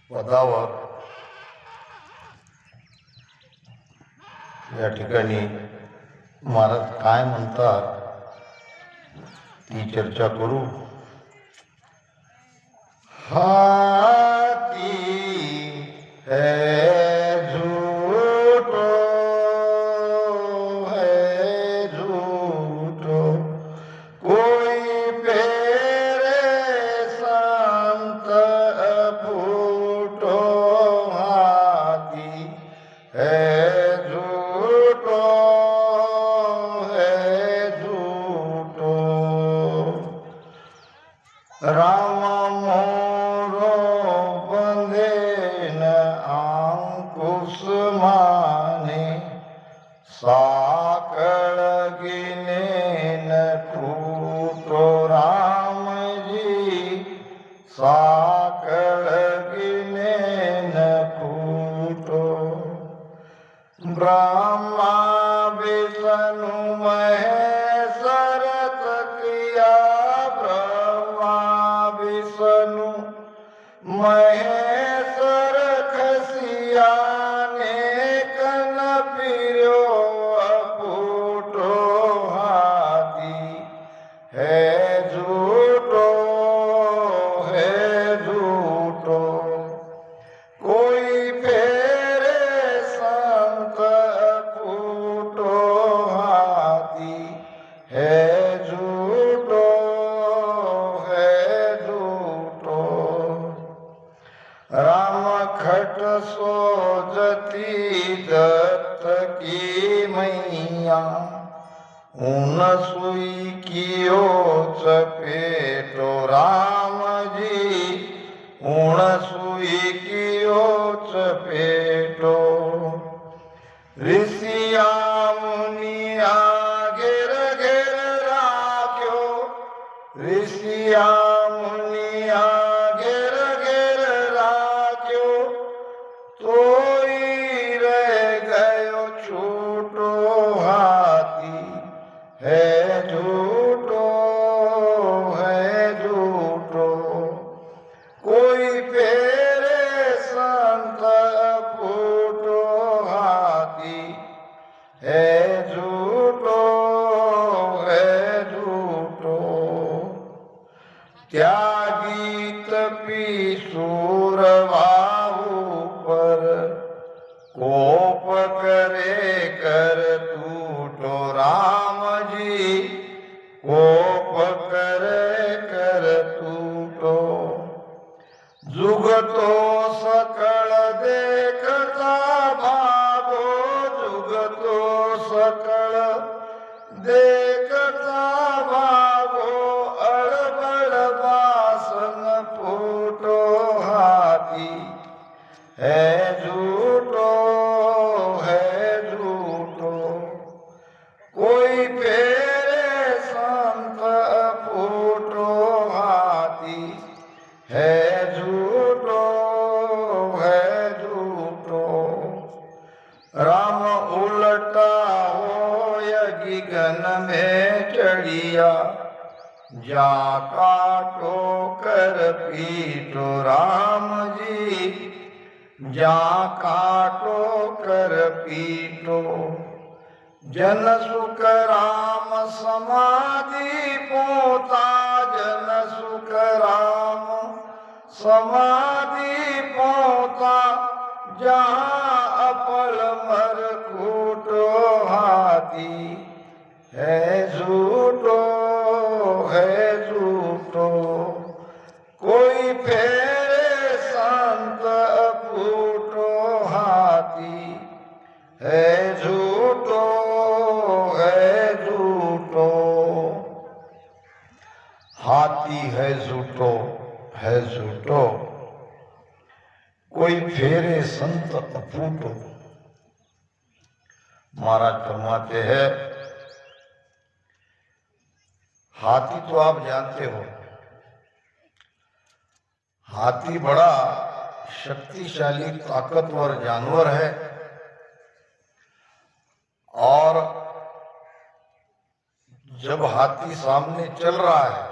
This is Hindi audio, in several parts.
पदावर या ठिकाणी महाराज काय म्हणतात ती चर्चा करू. हाती है झूठो कोई फेरे संत फूटो. हाथी है झूठो राम मोरो बंधे न अंकुश माने. साकळ गिने न टूटो. राम जी साकळ गिने न टूटो. ब्रह्मा विष्णु महेश्वर तकिया. ब्रह्मा विष्णु महेश्वर खसिया ने कन फिरो फूटो. हाथी है झूठो कोई फेरे संत फूटो. हाथी है झूठो राम खट सोजती दत्त की मैया. ऊन सुई कियो चपेटो. राम जी ऊन सुई कियो चपेटो. ऋषिया मुनिया घेर घेर राख्यो. ऋषिया मुनिया घेर घेर राख्यो. तोई रह गयो छूटो. हाथी है झूठो कोई फेरे संत फूटो. हाथी है झूठो त्यागी तपी सूर वाहु पर. कोप करे कर टूटो. राम जी कोप करे कर टूटो. जुगतो सकल देखता भागो. जुगतो सकल देखता भागो. अड़बड़ बासन फूटो. हाथी है झूठो कोई फेरे संत फूटो. हाथी है झूठो राम उलटा हो गगन में चढ़िया. जा काटो कर पीटो. राम जी जा काटो कर पीटो. जन सुख राम समाधि पोता. जन सुख राम समाधि पोता. जहाँ अपल मर कूटो. हाथी है झूठो कोई फेरे संत फूटो. हाथी है झूठो हाथी है झूठो कोई फेरे संत अफूटो. महाराज फरमाते हैं हाथी तो आप जानते हो, हाथी बड़ा शक्तिशाली ताकतवर जानवर है और जब हाथी सामने चल रहा है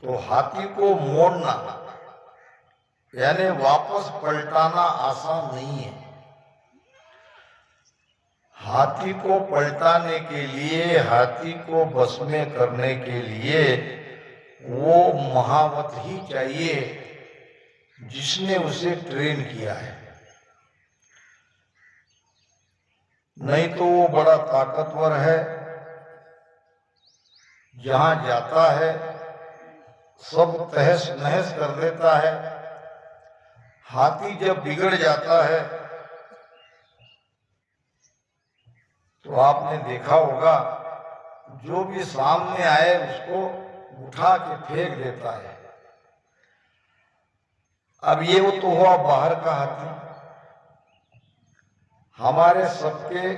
तो हाथी को मोड़ना यानी वापस पलटाना आसान नहीं है। हाथी को पलटाने के लिए, हाथी को बस में करने के लिए वो महावत ही चाहिए जिसने उसे ट्रेन किया है। नहीं तो वो बड़ा ताकतवर है, जहां जाता है सब तहस नहस कर देता है। हाथी जब बिगड़ जाता है तो आपने देखा होगा, जो भी सामने आए उसको उठा के फेंक देता है। अब ये वो तो हुआ बाहर का हाथी। हमारे सबके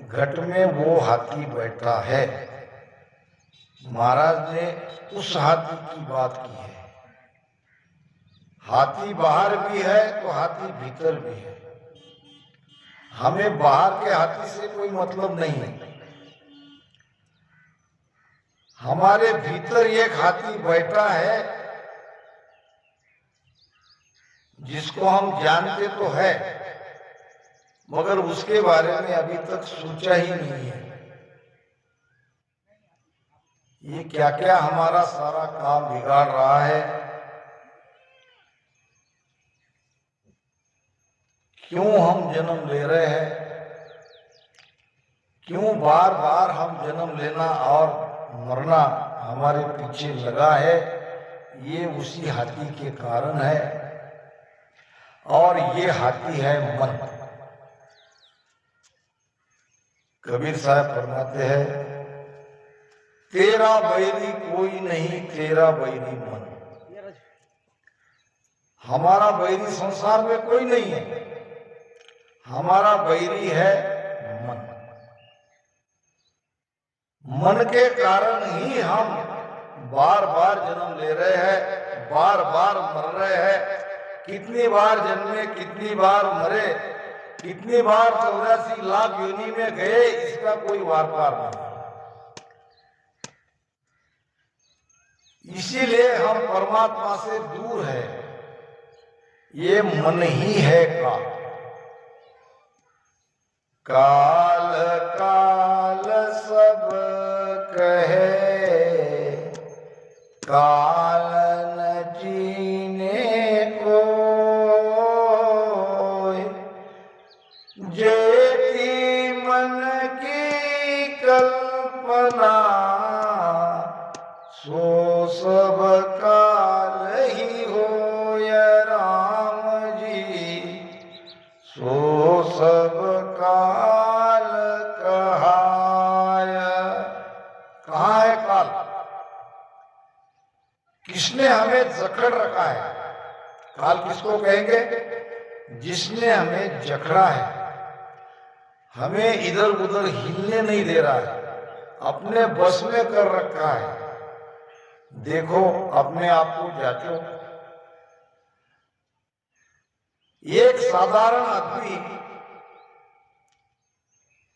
घट में वो हाथी बैठा है। महाराज ने उस हाथी की बात की है। हाथी बाहर भी है तो हाथी भीतर भी है। हमें बाहर के हाथी से कोई मतलब नहीं है। हमारे भीतर एक हाथी बैठा है जिसको हम जानते तो है, मगर उसके बारे में अभी तक सोचा ही नहीं है। ये क्या क्या हमारा सारा काम बिगाड़ रहा है। क्यों हम जन्म ले रहे हैं, क्यों बार बार हम जन्म लेना और मरना हमारे पीछे लगा है, ये उसी हाथी के कारण है। और ये हाथी है मन। कबीर साहब फरमाते हैं, तेरा बैरी कोई नहीं, तेरा बैरी मन। हमारा बैरी संसार में कोई नहीं है, हमारा बैरी है मन। मन के कारण ही हम बार बार जन्म ले रहे हैं, बार बार मर रहे हैं। कितनी बार जन्मे, कितनी बार मरे, कितनी बार 84 लाख योनि में गए, इसका कोई वार पार नहीं। इसीलिए हम परमात्मा से दूर है। ये मन ही है काल। काल काल सब कहे, काल न जीने को। जेती मन की कल्पना, सो सब काल ही हो या राम जी। सो सब काल कहाय। कहाँ है काल? किसने हमें जकड़ रखा है? काल किसको कहेंगे? जिसने हमें जकड़ा है, हमें इधर उधर हिलने नहीं दे रहा है, अपने बस में कर रखा है। देखो, अपने आप को जांचो। एक साधारण आदमी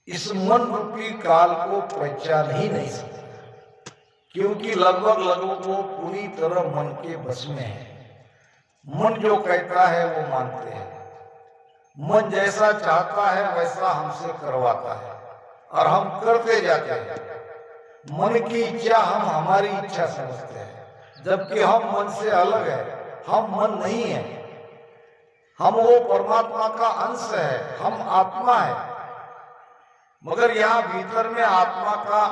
इस मन रूपी काल को पहचान ही नहीं सकता, क्योंकि लगभग वो पूरी तरह मन के बस में है। मन जो कहता है वो मानते हैं। मन जैसा चाहता है वैसा हमसे करवाता है और हम करते जाते हैं। मन की इच्छा हम हमारी इच्छा समझते हैं, जबकि हम मन से अलग है। हम मन नहीं है, हम वो परमात्मा का अंश है, हम आत्मा है। मगर यहाँ भीतर में आत्मा का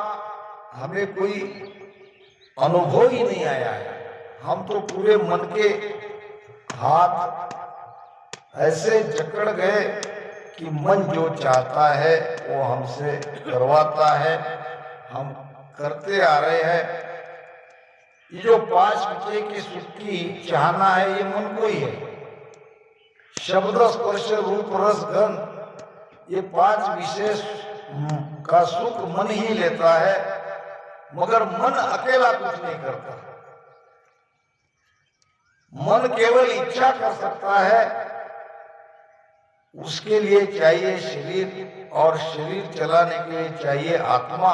हमें कोई अनुभव ही नहीं आया है। हम तो पूरे मन के हाथ ऐसे जकड़ गए कि मन जो चाहता है वो हमसे करवाता है, हम करते आ रहे हैं। ये जो 5 विषय की सुख की चाहना है, ये मन को ही है। शब्द स्पर्श रूप रस गंध, ये 5 विशेष का सुख मन ही लेता है, मगर मन अकेला कुछ नहीं करता। मन केवल इच्छा कर सकता है। उसके लिए चाहिए शरीर, और शरीर चलाने के लिए चाहिए आत्मा।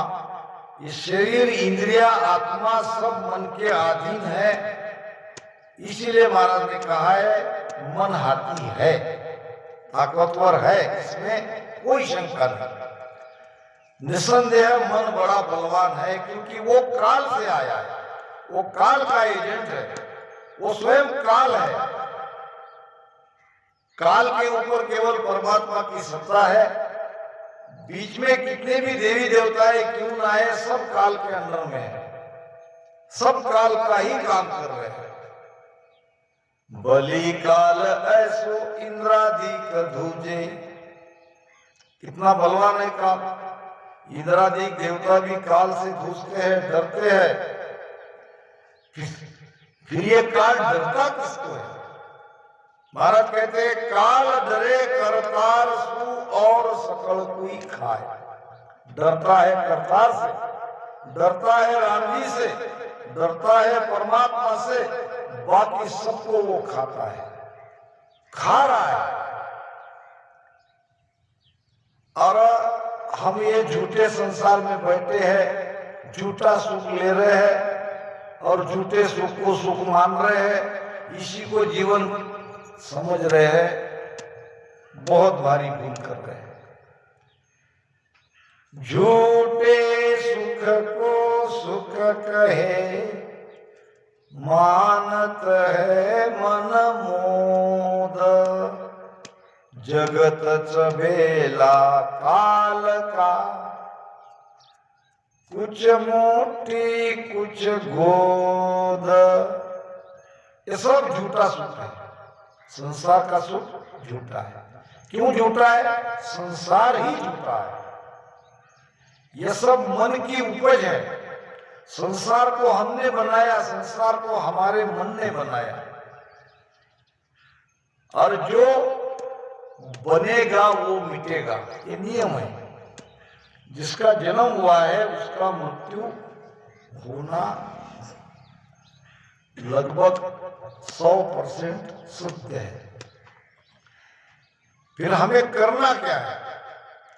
ये शरीर, इंद्रिया, आत्मा सब मन के अधीन है। इसीलिए महाराज ने कहा है मन हाथी है, ताकतवर है, इसमें कोई शंका नहीं। निसंदेह मन बड़ा बलवान है, क्योंकि वो काल से आया है, वो काल का एजेंट है, वो स्वयं काल है। काल के ऊपर केवल परमात्मा की सत्ता है। बीच में कितने भी देवी देवताएं क्यों ना आए, सब काल के अंदर में है, सब काल का ही काम कर रहे हैं। बलि काल ऐसो इंद्रादिक धूजे, कितना बलवान है काल। इंद्रादिक देवता भी काल से धूजते हैं, डरते हैं। फिर ये काल डरता किसको है? महाराज कहते हैं काल डरे करतार सु और सकल कोई खाए। डरता है करतार से, डरता है राम जी से, डरता है परमात्मा से, बाकी सबको वो खाता है, खा रहा है। और हम ये झूठे संसार में बैठे हैं, झूठा सुख ले रहे हैं और झूठे सुख को सुख मान रहे हैं, इसी को जीवन समझ रहे हैं। बहुत भारी भूल कर रहे हैं। झूठे सुख को सुख कहे, मानत है मन मोद। जगत चबेला काल का, कुछ मोटी कुछ गोद। ये सब झूठा सुख है, संसार का सुख झूठा है। क्यों झूठा है? संसार ही झूठा है। यह सब मन की उपज है। संसार को हमने बनाया, संसार को हमारे मन ने बनाया। और जो बनेगा वो मिटेगा, ये नियम है। जिसका जन्म हुआ है उसका मृत्यु होना लगभग 100% सत्य है। फिर हमें करना क्या है?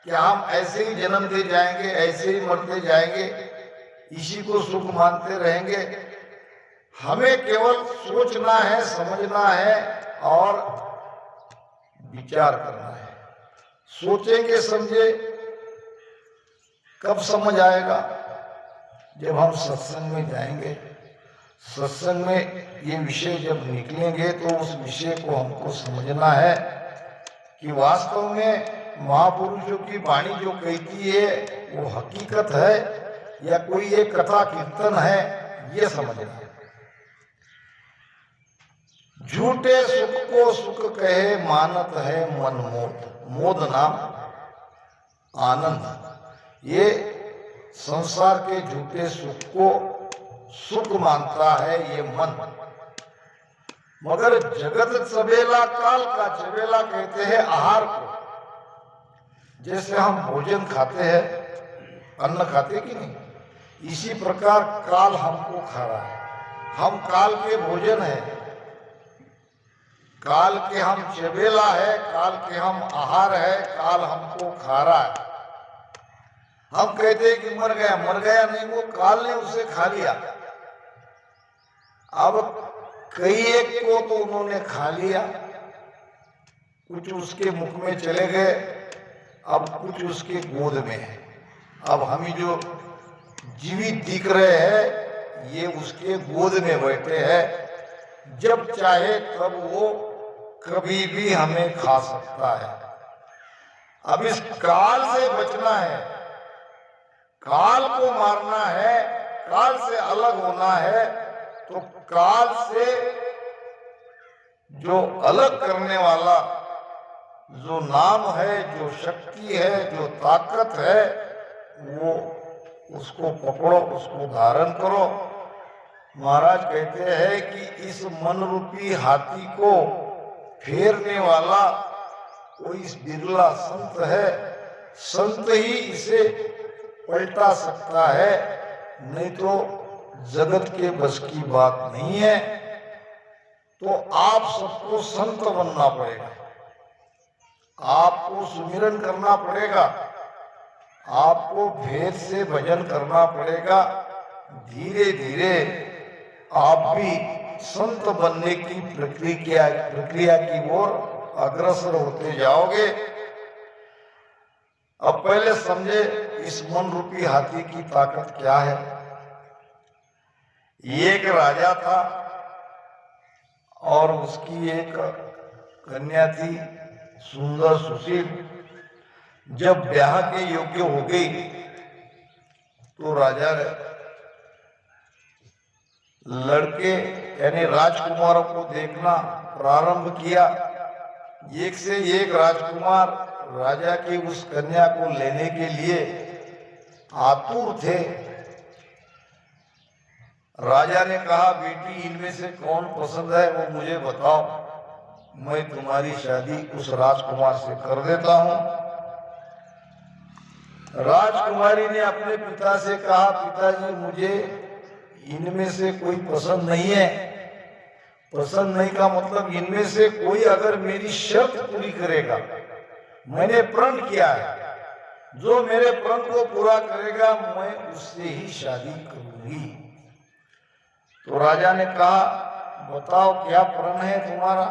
क्या हम ऐसे ही जन्म दे जाएंगे, ऐसे ही मरते जाएंगे, इसी को सुख मानते रहेंगे? हमें केवल सोचना है, समझना है और विचार करना है। सोचेंगे, समझे, कब समझ आएगा? जब हम सत्संग में जाएंगे। सत्संग में ये विषय जब निकलेंगे तो उस विषय को हमको समझना है कि वास्तव में महापुरुषों की वाणी जो कहती है वो हकीकत है या कोई ये कथा कीर्तन है, ये समझना है। झूठे सुख को सुख कहे, मानत है मन मोद। मोद नाम आनंद। ये संसार के झूठे सुख को सुख मानता है ये मन। मगर जगत चबेला काल का, चबेला कहते हैं आहार को। जैसे हम भोजन खाते हैं, अन्न खाते कि नहीं, इसी प्रकार काल हमको खा रहा है। हम काल के भोजन है, काल के हम चबेला है, काल के हम आहार है, काल हमको खा रहा है। हम कहते हैं कि मर गया, मर गया नहीं, वो काल ने उसे खा लिया। अब कई एक को तो उन्होंने खा लिया, कुछ उसके मुख में चले गए, अब कुछ उसके गोद में है। अब हम जो जीवित दिख रहे हैं ये उसके गोद में बैठे हैं। जब चाहे तब वो कभी भी हमें खा सकता है। अब इस काल से बचना है, काल को मारना है, काल से अलग होना है। तो काल से जो अलग करने वाला जो नाम है, जो शक्ति है, जो ताकत है, वो उसको पकड़ो, उसको धारण करो। महाराज कहते हैं कि इस मन रूपी हाथी को फेरने वाला कोई बिरला संत है। संत ही इसे पलटा सकता है, नहीं तो जगत के बस की बात नहीं है। तो आप सबको संत बनना पड़ेगा, आपको सुमिरन करना पड़ेगा, आपको भेद से भजन करना पड़ेगा। धीरे धीरे आप भी संत बनने की प्रक्रिया की ओर अग्रसर होते जाओगे। अब पहले समझे इस मन रूपी हाथी की ताकत क्या है। एक राजा था और उसकी एक कन्या थी, सुंदर सुशील। जब ब्याह के योग्य हो गई तो राजा ने लड़के यानी राजकुमारों को देखना प्रारंभ किया। एक से एक राजकुमार राजा की उस कन्या को लेने के लिए आतुर थे। राजा ने कहा, बेटी इनमें से कौन पसंद है वो मुझे बताओ, मैं तुम्हारी शादी उस राजकुमार से कर देता हूं। राजकुमारी ने अपने पिता से कहा, पिताजी मुझे इनमें से कोई पसंद नहीं है। पसंद नहीं का मतलब इनमें से कोई अगर मेरी शर्त पूरी करेगा, मैंने प्रण किया है, जो मेरे प्रण को पूरा करेगा मैं उससे ही शादी करूंगी। तो राजा ने कहा, बताओ क्या प्रण है तुम्हारा।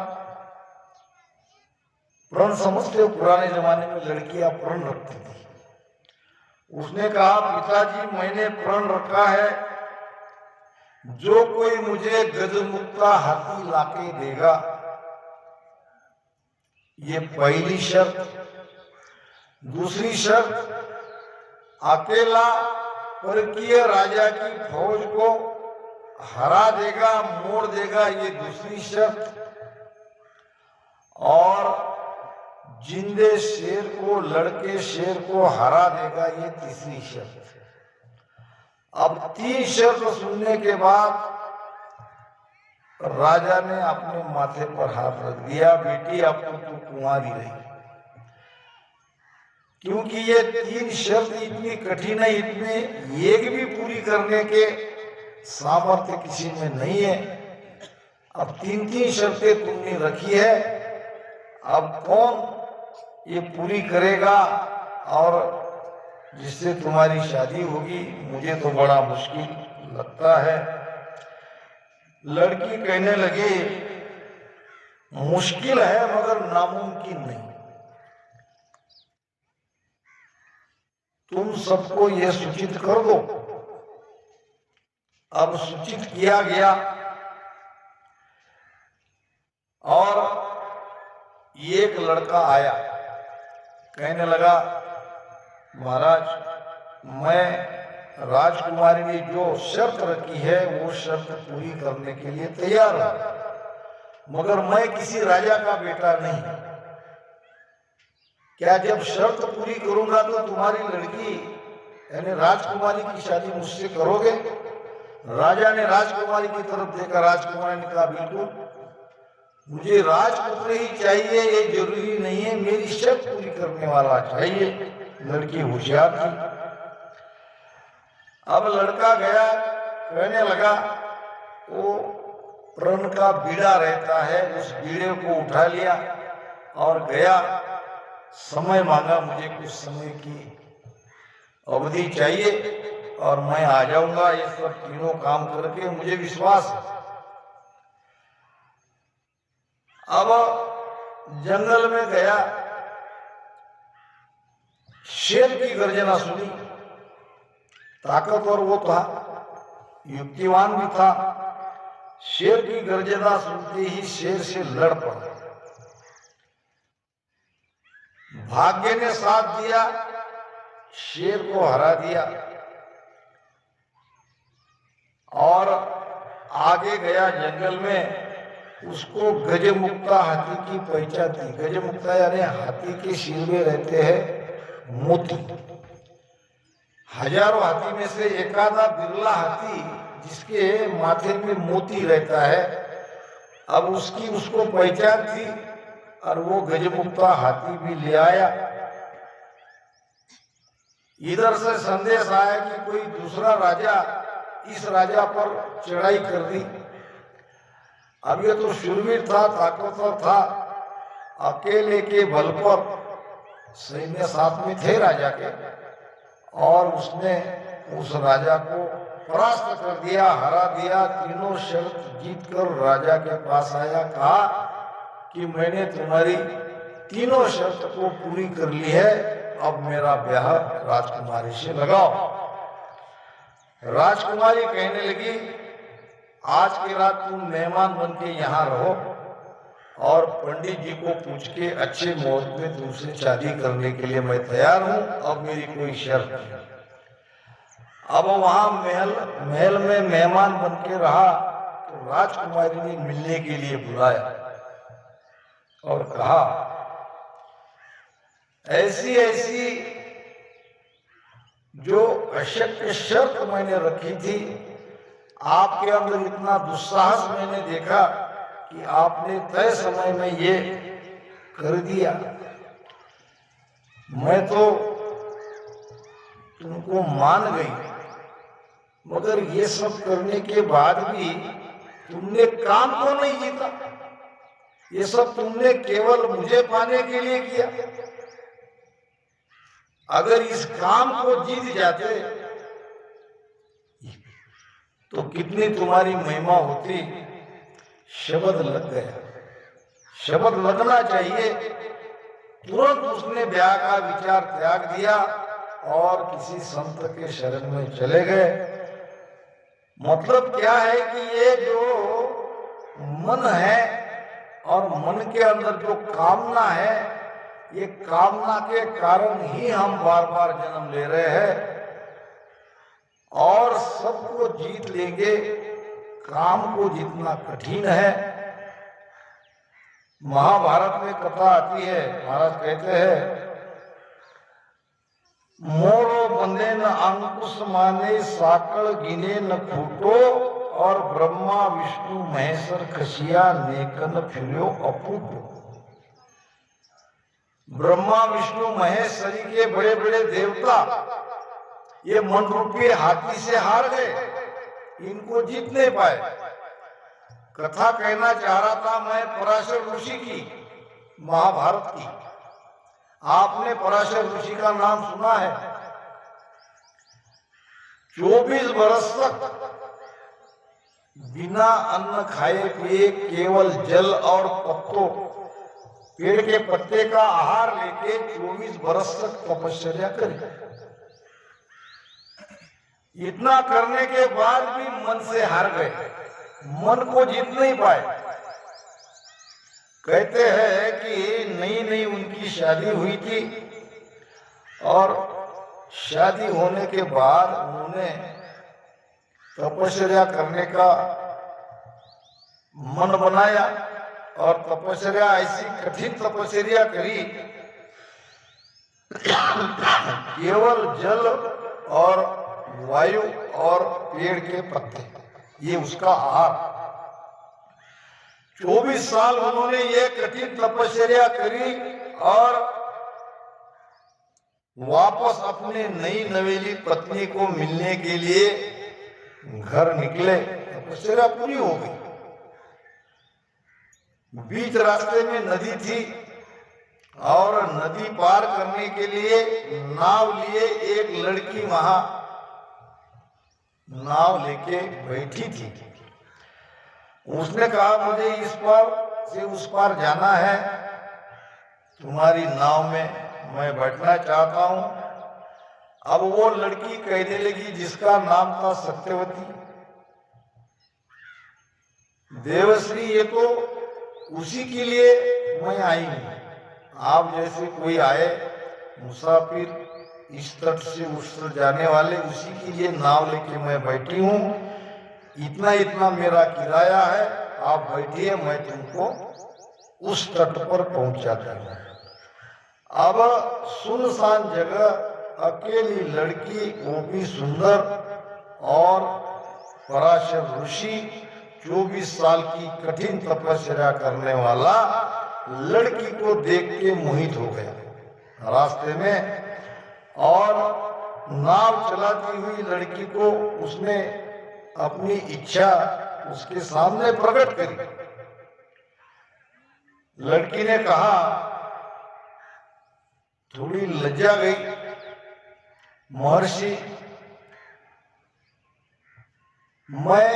प्रण समझते हो, पुराने जमाने में लड़कियां प्रण रखती थी। उसने कहा, पिताजी मैंने प्रण रखा है, जो कोई मुझे गजमुक्ता हाथी लाके देगा, ये पहली शर्त। दूसरी शर्त, अकेला परकीय राजा की फौज को हरा देगा, मोड़ देगा, ये दूसरी शर्त। और जिंदे शेर को, लड़के शेर को हरा देगा, ये तीसरी शर्त। अब 3 शर्त सुनने के बाद राजा ने अपने माथे पर हाथ रख दिया, बेटी अब तो तू कुंवारी रही। क्योंकि ये 3 शर्त इतनी कठिन है, इतने एक भी पूरी करने के सामर्थ्य किसी में नहीं है। अब 3 शर्तें तुमने रखी है, अब कौन ये पूरी करेगा और जिससे तुम्हारी शादी होगी, मुझे तो बड़ा मुश्किल लगता है। लड़की कहने लगी, मुश्किल है मगर नामुमकिन नहीं। तुम सबको यह सूचित कर दो। अब सूचित किया गया और एक लड़का आया, कहने लगा, महाराज मैं राजकुमारी ने जो शर्त रखी है वो शर्त पूरी करने के लिए तैयार हूं, मगर मैं किसी राजा का बेटा नहीं। क्या जब शर्त पूरी करूंगा तो तुम्हारी लड़की यानी राजकुमारी की शादी मुझसे करोगे? राजा ने राजकुमारी की तरफ देखा। राजकुमारी ने कहा, बिल्कुल, मुझे राजपुत्र ही चाहिए, ये जरूरी नहीं है मेरी शर्त पूरी करने वाला चाहिए। लड़की होशियार थी। अब लड़का गया, कहने लगा, वो प्रण का बीड़ा रहता है, उस बीड़े को उठा लिया और गया। समय मांगा, मुझे कुछ समय की अवधि चाहिए और मैं आ जाऊंगा, ये सब तीनों काम करके, मुझे विश्वास है। अब जंगल में गया, शेर की गर्जना सुनी। ताकतवर वो था, युक्तिवान भी था। शेर की गर्जना सुनते ही शेर से लड़ पड़ा। भाग्य ने साथ दिया, शेर को हरा दिया और आगे गया जंगल में। उसको गजमुक्ता हाथी की पहचान थी। गजमुक्ता यानी हाथी के सिर में रहते हैं मोती। हजारों हाथी में से एकाधा बिरला हाथी जिसके माथे में मोती रहता है। अब उसकी उसको पहचान थी और वो गजमुक्ता हाथी भी ले आया। इधर से संदेश आया कि कोई दूसरा राजा इस राजा पर चढ़ाई कर दी। अब ये तो शूरवीर था, ताकतवर था, अकेले के बल पर सैन्य साथ में थे राजा के, और उसने उस राजा को परास्त कर दिया, हरा दिया, तीनों शर्त जीतकर राजा के पास आया, कहा कि मैंने तुम्हारी तीनों शर्त को पूरी कर ली है, अब मेरा ब्याह राजकुमारी से लगाओ। राजकुमारी कहने लगी, आज की रात तुम मेहमान बन के यहाँ रहो और पंडित जी को पूछ के अच्छे मुहूर्त में तुमसे शादी करने के लिए मैं तैयार हूं, अब मेरी कोई शर्त नहीं। अब वहां महल में मेहमान बन के रहा तो राजकुमारी ने मिलने के लिए बुलाया और कहा, ऐसी ऐसी जो अशक्य शर्त मैंने रखी थी, आपके अंदर इतना दुस्साहस मैंने देखा कि आपने तय समय में ये कर दिया। मैं तो तुमको मान गई, मगर ये सब करने के बाद भी तुमने काम को नहीं जीता। ये सब तुमने केवल मुझे पाने के लिए किया। अगर इस काम को जीत जाते तो कितनी तुम्हारी महिमा होती। शब्द लग गया, शब्द लगना चाहिए। तुरंत उसने ब्याह का विचार त्याग दिया और किसी संत के शरण में चले गए। मतलब क्या है कि ये जो मन है और मन के अंदर जो कामना है, ये कामना के कारण ही हम बार बार जन्म ले रहे हैं और सबको जीत लेंगे। काम को जीतना कठिन है। महाभारत में कथा आती है, महाराज कहते हैं, मोरो बंधे न अंकुश माने, साकल गिने न फूटो, और ब्रह्मा विष्णु महेश्वर खसिया, नेकन फिरो अपूटो। ब्रह्मा विष्णु महेश्वरी के बड़े बड़े देवता ये मन रूपी हाथी से हार गए, इनको जीत नहीं पाए। कथा कहना चाह रहा था मैं पराशर ऋषि की, महाभारत की। आपने पराशर ऋषि का नाम सुना है। 24 वर्ष तक बिना अन्न खाए पिए केवल जल और पत्तों, पेड़ के पत्ते का आहार लेके 24 वर्ष तक तपस्या करी। इतना करने के बाद भी मन से हार गए, मन को जीत नहीं पाए। कहते हैं कि नई नई उनकी शादी हुई थी और शादी होने के बाद उन्होंने तपस्या करने का मन बनाया और तपस्या ऐसी कठिन तपस्या करी, केवल जल और वायु और पेड़ के पत्ते, ये उसका आहार। 24 साल उन्होंने ये कठिन तपस्या करी और वापस अपने नई नवेली पत्नी को मिलने के लिए घर निकले। तपस्या पूरी हो गई। बीच रास्ते में नदी थी और नदी पार करने के लिए नाव लिए एक लड़की वहां नाव लेके बैठी थी। उसने कहा, मुझे इस पार से उस पार जाना है, तुम्हारी नाव में मैं बैठना चाहता हूं। अब वो लड़की कहने लगी, जिसका नाम था सत्यवती, देवश्री, ये तो उसी के लिए मैं आई हूं। आप जैसे कोई आए मुसाफिर, इस तट से उस तट जाने वाले, उसी के लिए नाव लेके मैं बैठी हूं। इतना इतना मेरा किराया है, आप बैठिए, मैं तुमको उस तट पर पहुंचाता हूं। अब सुनसान जगह, अकेली लड़की, वो भी सुंदर, और पराशर ऋषि 24 साल की कठिन तपस्या करने वाला लड़की को देख के मोहित हो गया रास्ते में। और नाव चलाती हुई लड़की को उसने अपनी इच्छा उसके सामने प्रकट करी। लड़की ने कहा, थोड़ी लज्जा गई, महर्षि मैं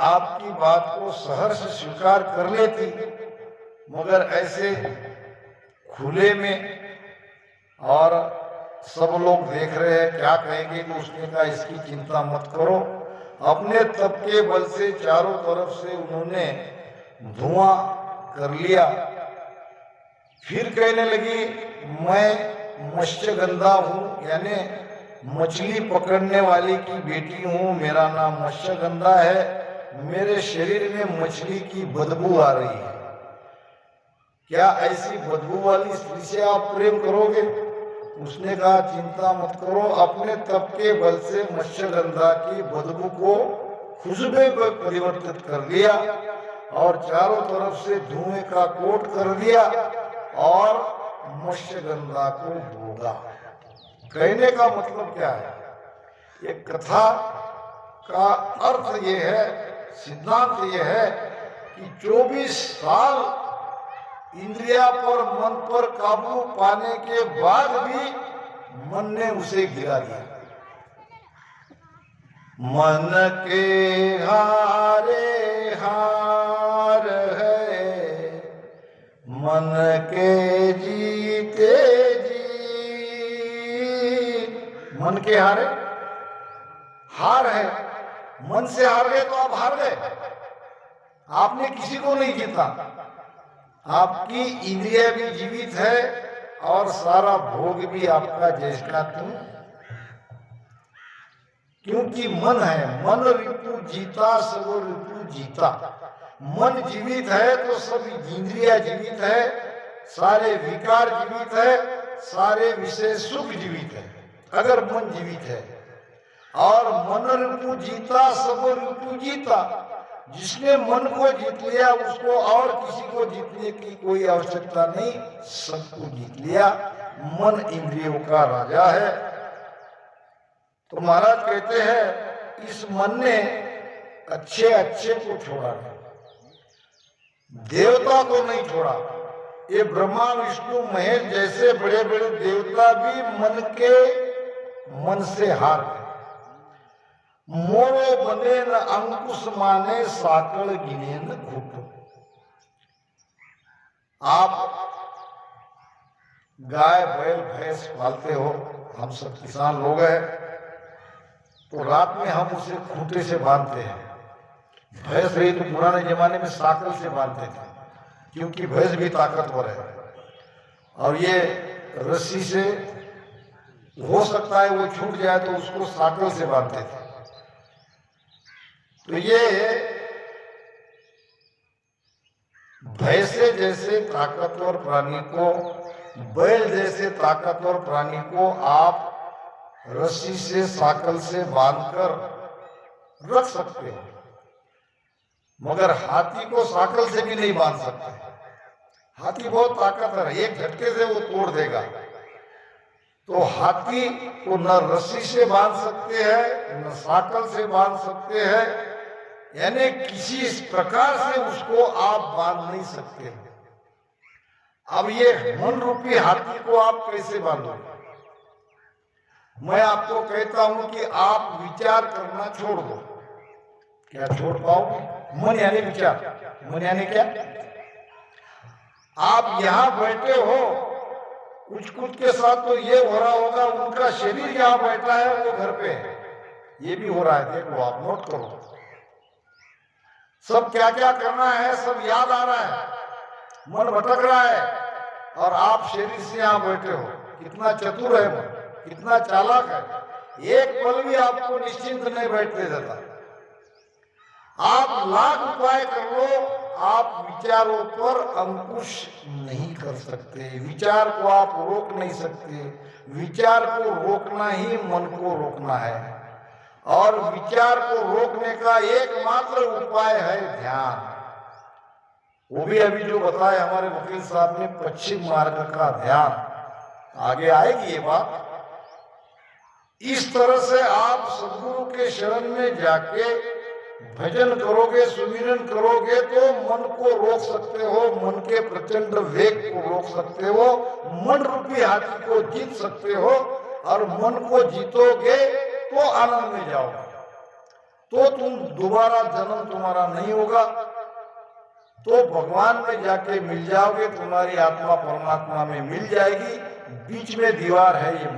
आपकी बात को सहर्ष स्वीकार कर लेती, मगर ऐसे खुले में और सब लोग देख रहे हैं क्या कहेंगे, तो उसने कहा इसकी चिंता मत करो। अपने तप के बल से चारों तरफ से उन्होंने धुआं कर लिया। फिर कहने लगी मैं मत्स्यगंधा हूँ, यानी मछली पकड़ने वाली की बेटी हूँ, मेरा नाम मत्स्यगंधा है, मेरे शरीर में मछली की बदबू आ रही है। क्या ऐसी बदबू वाली स्त्री से आप प्रेम करोगे? उसने कहा चिंता मत करो, अपने तप के बल से मत्स्यगंधा की बदबू को खुशबू में परिवर्तित कर दिया और चारों तरफ से धुएं का कोट कर दिया और मत्स्यगंधा को भोगा। कहने का मतलब क्या है? ये कथा का अर्थ ये है, सिद्धांत ये है कि 24 साल इंद्रिया पर मन पर काबू पाने के बाद भी मन ने उसे गिरा दिया। मन के हारे हार है, मन के जीते जीत। मन के हारे हार है, मन से हार गए तो आप हार गए, आपने किसी को नहीं जीता। आपकी इंद्रिया भी जीवित है और सारा भोग भी आपका जैसा तुम, क्योंकि मन है, मन रिपु जीता सब रिपु जीता। मन जीवित है तो सब इंद्रिया जीवित है, सारे विकार जीवित है, सारे विषय सुख जीवित है। अगर मन जीवित है और मन रिपु जीता सब रिपु जीता, जिसने मन को जीत लिया उसको और किसी को जीतने की कोई आवश्यकता नहीं, सबको जीत लिया। मन इंद्रियों का राजा है। तो महाराज कहते हैं इस मन ने अच्छे अच्छे को छोड़ा नहीं, देवता को नहीं छोड़ा। ये ब्रह्मा विष्णु महेश जैसे बड़े बड़े देवता भी मन से हार गए। मोरो बने न अंकुश माने साकल गिने न घुट। आप गाय बैल भैंस पालते हो, हम सब किसान लोग हैं, तो रात में हम उसे खूंटे से बांधते हैं। भैंस रही तो पुराने जमाने में साकल से बांधते थे, क्योंकि भैंस भी ताकतवर है और ये रस्सी से हो सकता है वो छूट जाए तो उसको साकल से बांधते थे। तो ये भैंसे जैसे ताकतवर प्राणी को, बैल जैसे ताकतवर प्राणी को आप रस्सी से साकल से बांधकर रख सकते हो, मगर हाथी को साकल से भी नहीं बांध सकते। हाथी बहुत ताकतवर है, एक झटके से वो तोड़ देगा। तो हाथी को न रस्सी से बांध सकते हैं न साकल से बांध सकते हैं, यानी किसी इस प्रकार से उसको आप बांध नहीं सकते। अब ये मन रूपी हाथी को आप कैसे बांधोगे? मैं आपको कहता हूं कि आप विचार करना छोड़ दो। क्या छोड़ पाओगे? मन यानी विचार। मन यानी क्या? आप यहां बैठे हो, कुछ के साथ तो ये हो रहा होगा, उनका शरीर यहां बैठा है, वो घर पे है, ये भी हो रहा है। देखो, आप नोट करो, सब क्या क्या करना है सब याद आ रहा है, मन भटक रहा है और आप शरीर से यहां बैठे हो। कितना चतुर है मन, कितना चालाक है, एक पल भी आपको निश्चिंत नहीं बैठने देता। आप लाख उपाय कर लो, आप विचारों पर अंकुश नहीं कर सकते। विचार को आप रोक नहीं सकते। विचार को रोकना ही मन को रोकना है, और विचार को रोकने का एकमात्र उपाय है ध्यान। वो भी अभी जो बताया हमारे वकील साहब ने, पश्चिम मार्ग का ध्यान। आगे आएगी ये बात। इस तरह से आप सदगुरु के शरण में जाके भजन करोगे, सुमिरन करोगे तो मन को रोक सकते हो, मन के प्रचंड वेग को रोक सकते हो, मन रूपी हाथी को जीत सकते हो। और मन को जीतोगे तो आनंद में जाओगे। तो तुम दोबारा जन्म तुम्हारा नहीं होगा, तो भगवान में जाके मिल जाओगे, तुम्हारी आत्मा परमात्मा में मिल जाएगी। बीच में दीवार है ये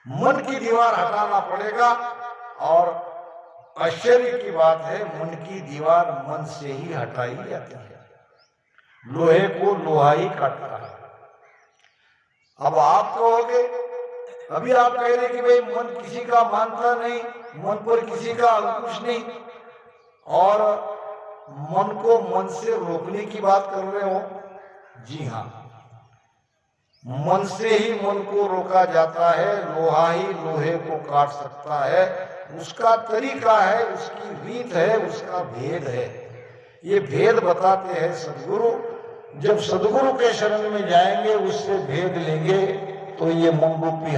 मन की दीवार हटाना पड़ेगा। और आश्चर्य की बात है, मन की दीवार मन से ही हटाई जाती है। लोहे को लोहा ही काटता है। अब आप कहोगे, अभी आप कह रहे कि भाई मन किसी का मानता नहीं, मन पर किसी का अंकुश नहीं, और मन को मन से रोकने की बात कर रहे हो। जी हाँ, मन से ही मन को रोका जाता है। लोहा ही लोहे को काट सकता है। उसका तरीका है, उसकी रीत है, उसका भेद है। ये भेद बताते हैं सदगुरु। जब सदगुरु के शरण में जाएंगे, उससे भेद लेंगे, तो ये मन रूपी